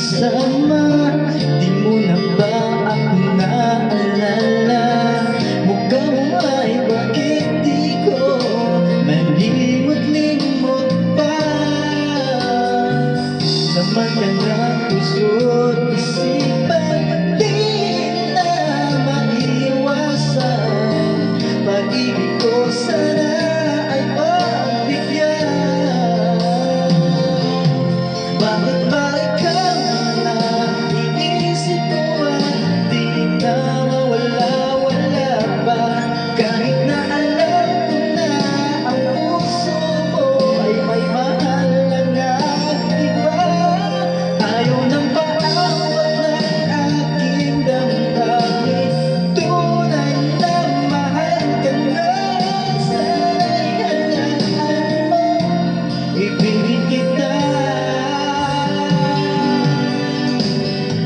kasama. Di mo na ba ako naalala? Mukha mo ay bakit di ko malimot-limot pa? Laman ka ng puso't isipan, di na maiwasan. Pag-ibig ko sana ay pagbigyan. Bakit ba ikaw na iniisip ko at di na mawala-wala pa? Kahit na alam ko na ang puso mo ay may mahal na iba. Ayaw nang paawat ng aking damdamin. Tunay na mahal ka na. Sana'y hayaan mo, ibigin kita.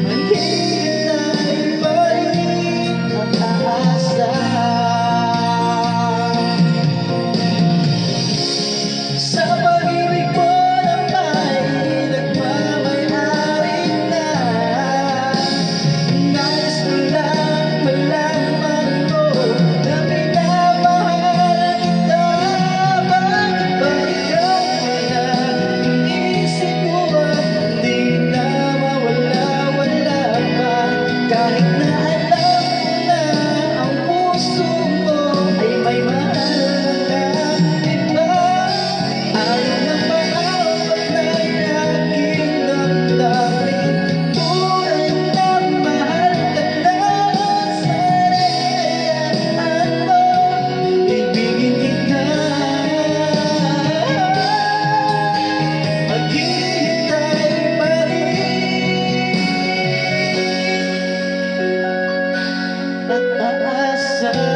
Maghihintay pa rin ang aasa. Sa pag-ibig mo na may nagmamayari na. Nais ko lang malaman mo na minamahal kita. Bakit ba ikaw na iniisip ko at di na mawala-wala pa? Kahit na alam ko na ang puso mo ay may mahal na iba. Ayaw na paawat ng aking damdamin. Tunay na mahal ka na. Sana'y hayaan mo, ibigin kita. Maghihintay pa rin at aasa.